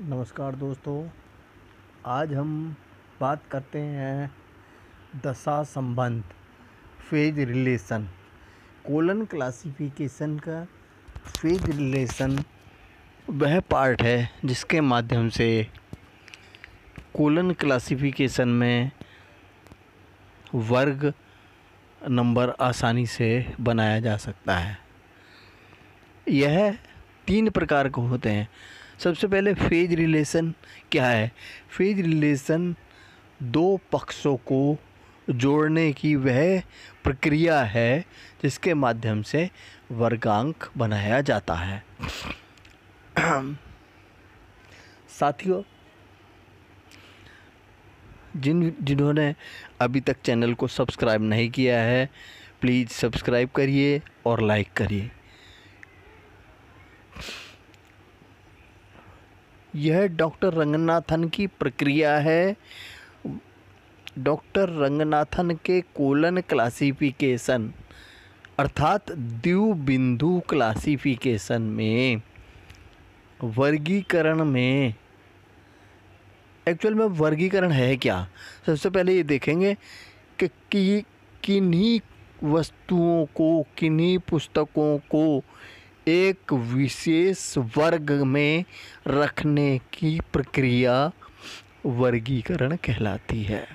नमस्कार दोस्तों, आज हम बात करते हैं दशा संबंध फेज रिलेशन। कोलन क्लासिफिकेशन का फेज रिलेशन वह पार्ट है जिसके माध्यम से कोलन क्लासिफिकेशन में वर्ग नंबर आसानी से बनाया जा सकता है। यह 3 प्रकार के होते हैं। सबसे पहले फेज रिलेशन क्या है? फेज रिलेशन 2 पक्षों को जोड़ने की वह प्रक्रिया है जिसके माध्यम से वर्गांक बनाया जाता है। साथियों, जिन्होंने अभी तक चैनल को सब्सक्राइब नहीं किया है, प्लीज़ सब्सक्राइब करिए और लाइक करिए। यह डॉक्टर रंगनाथन की प्रक्रिया है। डॉक्टर रंगनाथन के कोलन क्लासिफिकेशन अर्थात द्विबिंदु क्लासिफिकेशन में वर्गीकरण में एक्चुअल में वर्गीकरण है क्या। सबसे पहले ये देखेंगे कि किन्हीं वस्तुओं को, किन्हीं पुस्तकों को एक विशेष वर्ग में रखने की प्रक्रिया वर्गीकरण कहलाती है।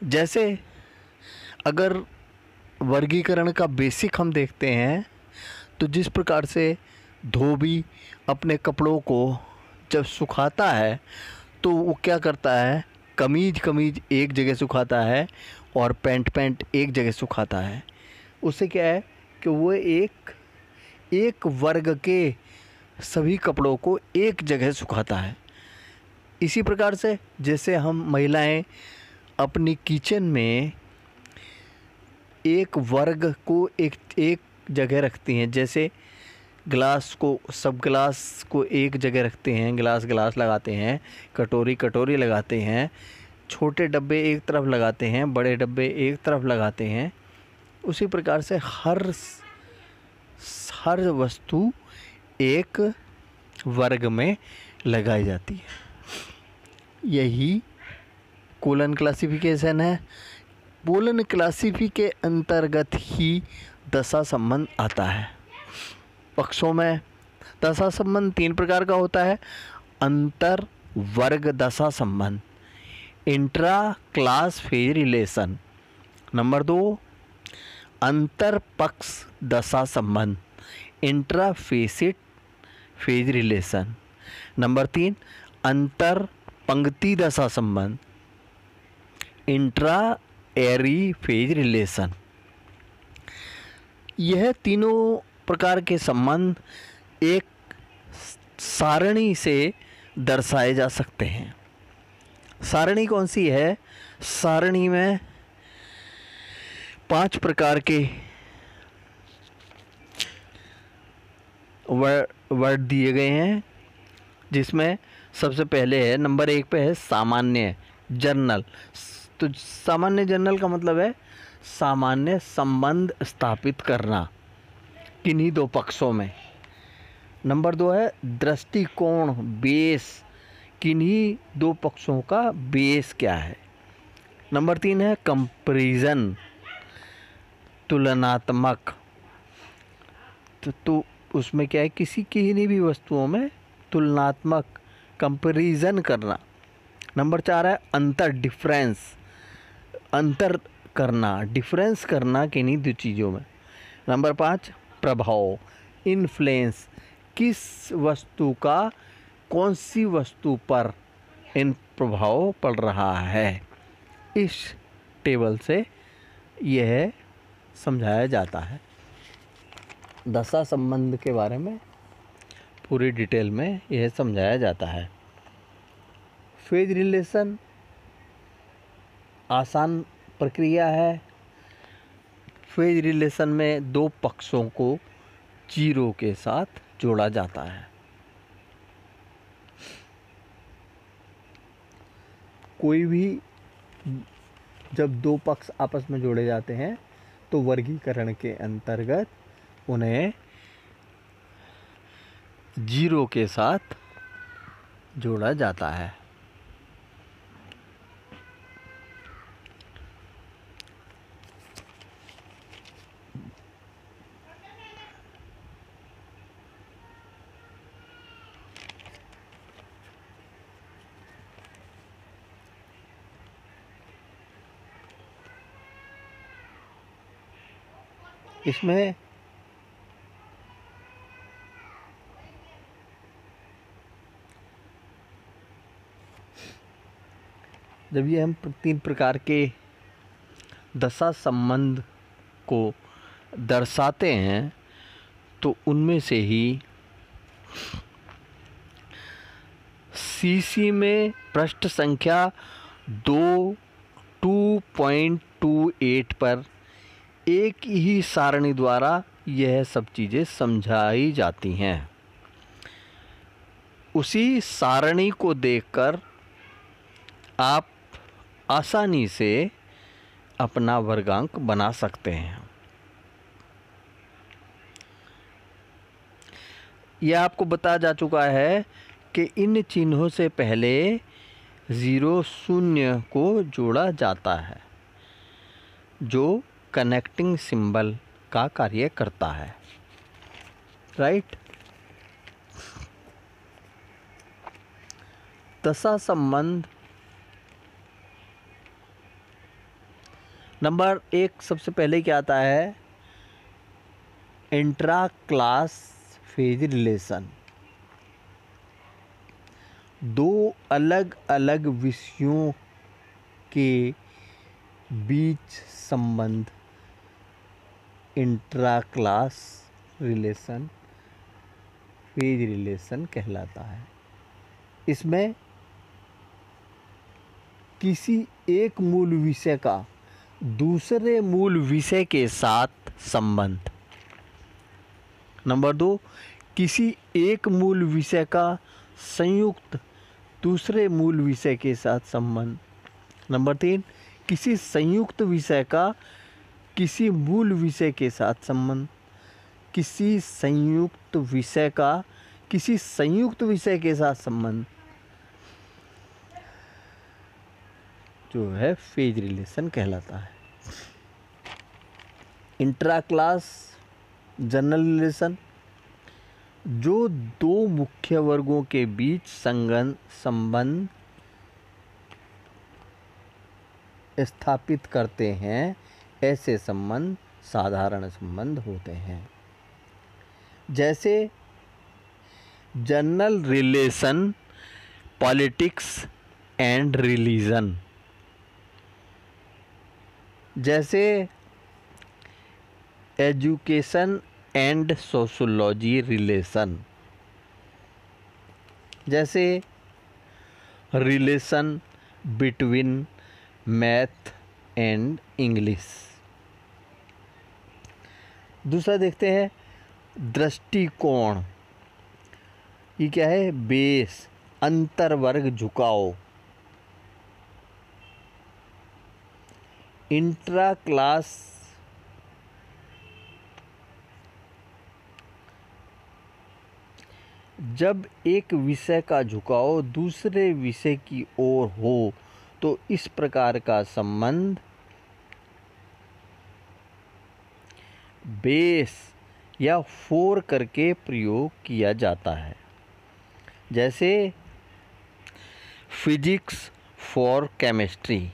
जैसे अगर वर्गीकरण का बेसिक हम देखते हैं तो जिस प्रकार से धोबी अपने कपड़ों को जब सुखाता है तो वो क्या करता है, कमीज एक जगह सुखाता है और पैंट एक जगह सुखाता है। उससे क्या है कि वो एक वर्ग के सभी कपड़ों को एक जगह सुखाता है। इसी प्रकार से जैसे हम महिलाएं अपनी किचन में एक वर्ग को एक जगह रखती हैं। जैसे ग्लास को, सब ग्लास को एक जगह रखते हैं, ग्लास लगाते हैं, कटोरी लगाते हैं, छोटे डब्बे एक तरफ लगाते हैं, बड़े डब्बे एक तरफ लगाते हैं। उसी प्रकार से हर वस्तु एक वर्ग में लगाई जाती है। यही कोलन क्लासिफिकेशन है। कोलन क्लासिफिकेशन के अंतर्गत ही दशा संबंध आता है। पक्षों में दशा संबंध 3 प्रकार का होता है। अंतर वर्ग दशा संबंध, intra class phase relation. Number 2, अंतर पक्ष दशा संबंध, intra face it phase relation. Number 3, अंतर पंक्ति दशा संबंध, इंट्रा एरी फेज रिलेशन। यह तीनों प्रकार के संबंध एक सारणी से दर्शाए जा सकते हैं। सारणी कौन सी है? सारणी में 5 प्रकार के वर्ड दिए गए हैं, जिसमें सबसे पहले है नंबर 1 पे है सामान्य जर्नल। तो सामान्य जर्नल का मतलब है सामान्य संबंध स्थापित करना किन्हीं 2 पक्षों में। नंबर 2 है दृष्टिकोण, बेस, किन्हीं 2 पक्षों का बेस क्या है। नंबर 3 है कंपैरिजन, तुलनात्मक। तो उसमें क्या है, किन्हीं भी वस्तुओं में तुलनात्मक कंपैरिजन करना। नंबर 4 है अंतर, डिफरेंस, अंतर करना, डिफरेंस करना किन्हीं 2 चीज़ों में। नंबर 5 प्रभाव, इन्फ्लुएंस, किस वस्तु का कौन सी वस्तु पर इन प्रभाव पड़ रहा है। इस टेबल से यह समझाया जाता है। दशा संबंध के बारे में पूरी डिटेल में यह समझाया जाता है। फेज रिलेशन आसान प्रक्रिया है। फेज रिलेशन में 2 पक्षों को 0 के साथ जोड़ा जाता है। कोई भी जब 2 पक्ष आपस में जोड़े जाते हैं तो वर्गीकरण के अंतर्गत उन्हें 0 के साथ जोड़ा जाता है। इसमें जब ये हम 3 प्रकार के दशा संबंध को दर्शाते हैं तो उनमें से ही सीसी में पृष्ठ संख्या 2.28 पर एक ही सारणी द्वारा यह सब चीज़ें समझाई जाती हैं। उसी सारणी को देखकर आप आसानी से अपना वर्गांक बना सकते हैं। यह आपको बताया जा चुका है कि इन चिन्हों से पहले 0 को जोड़ा जाता है जो कनेक्टिंग सिंबल का कार्य करता है, राइट। दशा संबंध नंबर 1 सबसे पहले क्या आता है? Intra class phase relation. 2 अलग अलग विषयों के बीच संबंध intra class relation, phase relation कहलाता है। इसमें किसी एक मूल विषय का दूसरे मूल विषय के साथ संबंध। नंबर 2, किसी एक मूल विषय का संयुक्त दूसरे मूल विषय के साथ संबंध। नंबर 3, किसी संयुक्त विषय का किसी मूल विषय के साथ संबंध। किसी संयुक्त विषय का किसी संयुक्त विषय के साथ संबंध जो है फेज रिलेशन कहलाता है। इंट्रा क्लास जनरल रिलेशन, जो 2 मुख्य वर्गों के बीच संबंध स्थापित करते हैं, ऐसे संबंध साधारण संबंध होते हैं। जैसे general relation politics and religion, जैसे एजुकेशन एंड सोशोलॉजी रिलेशन, जैसे relation between math and English. दूसरा देखते हैं दृष्टिकोण। ये क्या है? बेस, अंतर्वर्ग झुकाव। इंट्रा क्लास जब एक विषय का झुकाव दूसरे विषय की ओर हो तो इस प्रकार का संबंध बेस या फोर करके प्रयोग किया जाता है। जैसे physics for chemistry,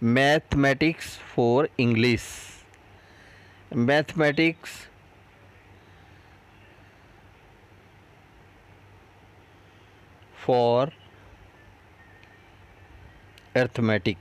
mathematics for English, mathematics for arithmetic.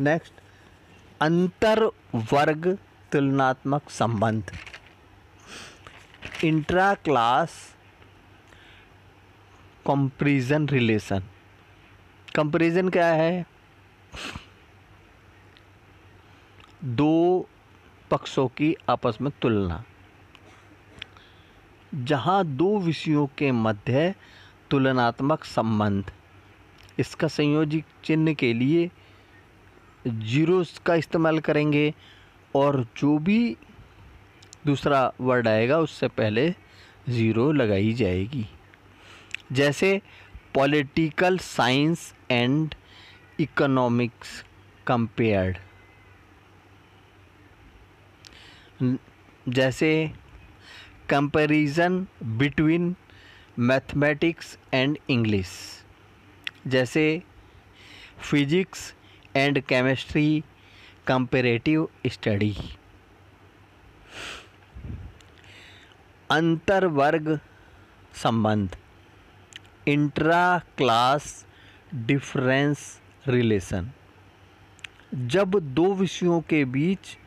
Next, अंतर वर्ग तुलनात्मक संबंध। Intra class comparison relation. Comparison क्या है? 2 पक्षों की आपस में तुलना, जहाँ 2 विषयों के मध्य तुलनात्मक संबंध। इसका संयोजी चिन्ह के लिए जीरोस का इस्तेमाल करेंगे और जो भी दूसरा वर्ड आएगा उससे पहले ज़ीरो लगाई जाएगी। जैसे political science and economics compared, जैसे comparison between mathematics and English, जैसे physics and chemistry comparative study. अंतर वर्ग संबंध, इंट्रा क्लास डिफरेंस रिलेशन, जब दो विषयों के बीच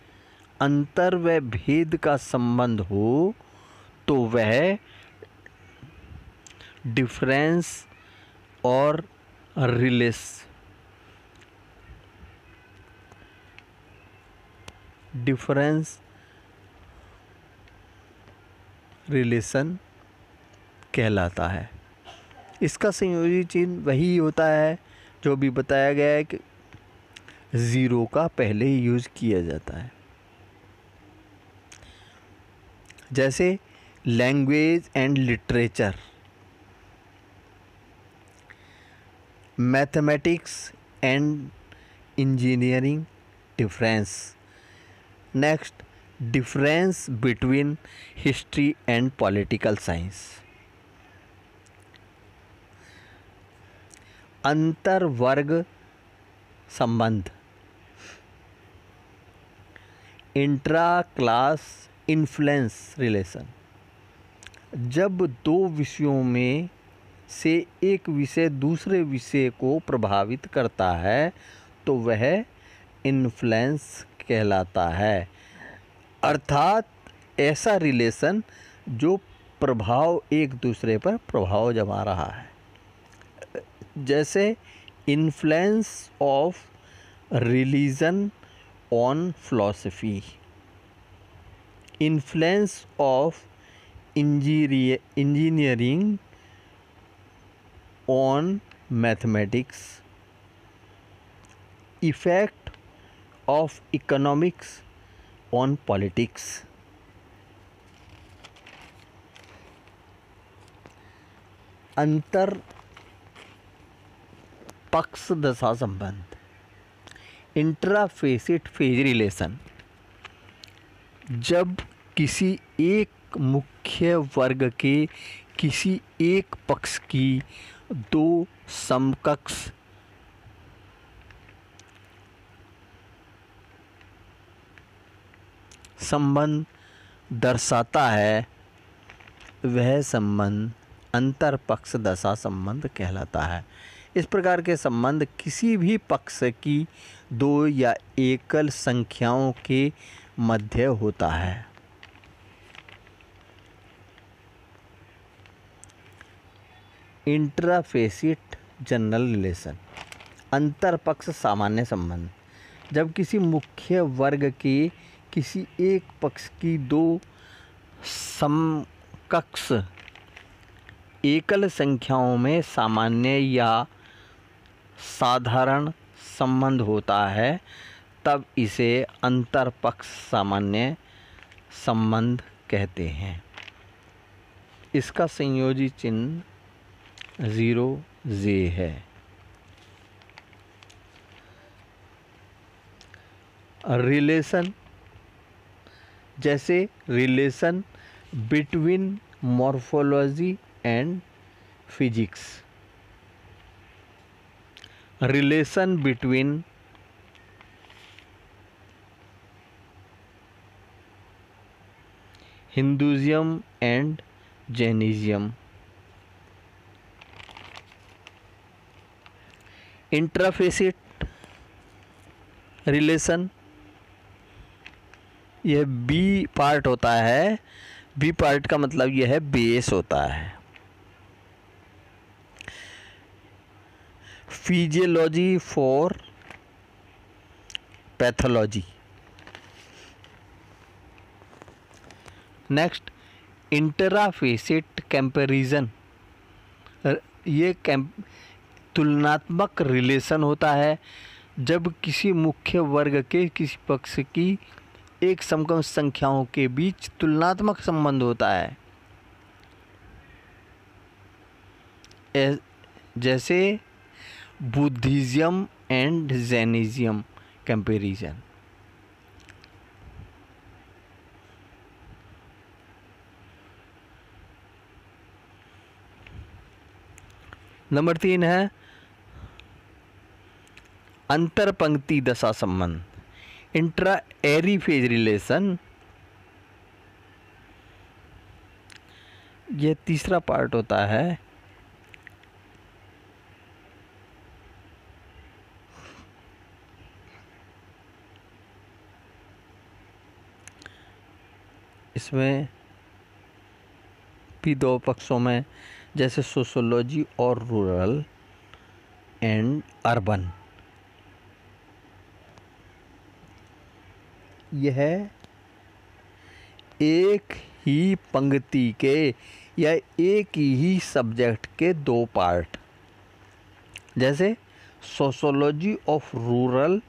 अंतर व भेद का संबंध हो तो वह डिफरेंस और रिलेशन कहलाता है। इसका संयोजी चिन्ह वही होता है जो भी बताया गया है कि ज़ीरो का पहले ही यूज़ किया जाता है। जैसे language and literature, mathematics and engineering difference. Next, difference between history and political science. अंतर वर्ग संबंध, इंट्रा क्लास इन्फ्लुएंस रिलेशन, जब दो विषयों में से एक विषय दूसरे विषय को प्रभावित करता है तो वह इन्फ्लुएंस कहलाता है। अर्थात ऐसा रिलेशन जो प्रभाव एक दूसरे पर प्रभाव जमा रहा है। जैसे influence of religion on philosophy, influence of engineering on mathematics, effect of economics on politics. अंतर पक्ष दशा संबंध, इंट्राफेसिट फेज रिलेशन, जब किसी एक मुख्य वर्ग के किसी एक पक्ष की दो समकक्ष संबंध दर्शाता है वह संबंध अंतर पक्ष दशा संबंध कहलाता है। इस प्रकार के संबंध किसी भी पक्ष की दो या एकल संख्याओं के मध्य होता है। इंट्राफेसिट जनरल रिलेशन, अंतर पक्ष सामान्य संबंध, जब किसी मुख्य वर्ग के किसी एक पक्ष की दो समकक्ष एकल संख्याओं में सामान्य या साधारण संबंध होता है तब इसे अंतर पक्ष सामान्य संबंध कहते हैं। इसका संयोजी चिन्ह 0J है। रिलेशन, जैसे relation between morphology and physics, relation between Hinduism and Jainism, intrafacet relation, यह बी पार्ट होता है। बी पार्ट का मतलब यह है बेस होता है। Physiology for pathology. Next, intrafacet comparison, ये तुलनात्मक रिलेशन होता है जब किसी मुख्य वर्ग के किसी पक्ष की एक समकक्ष संख्याओं के बीच तुलनात्मक संबंध होता है। जैसे Buddhism and Jainism comparison. Number 3 है अंतर पंक्ति दशा संबंध, इंट्रा एरी फेज रिलेशन। यह तीसरा पार्ट होता है। इसमें भी दो पक्षों में, जैसे सोशियोलॉजी और रूरल एंड अर्बन। यह एक ही पंक्ति के या एक ही सब्जेक्ट के दो पार्ट, जैसे sociology of rural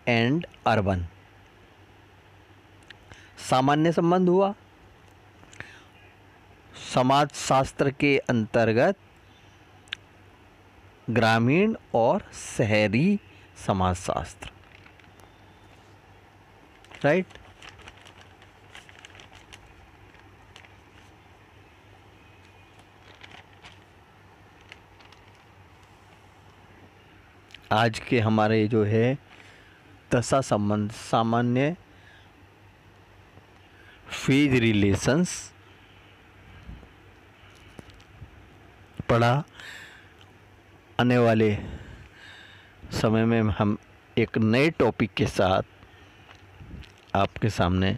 and urban. सामान्य संबंध हुआ समाज शास्त्र के अंतर्गत ग्रामीण और शहरी समाजशास्त्र, राइट। आज के हमारे जो है दशा संबंध, सामान्य फेज रिलेशंस पढ़ा। आने वाले समय में हम एक नए टॉपिक के साथ आपके सामने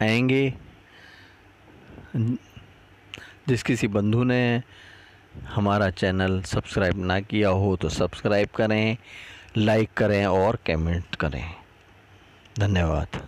आएंगे। जिस किसी बंधु ने हमारा चैनल सब्सक्राइब ना किया हो तो सब्सक्राइब करें, लाइक करें और कमेंट करें। धन्यवाद।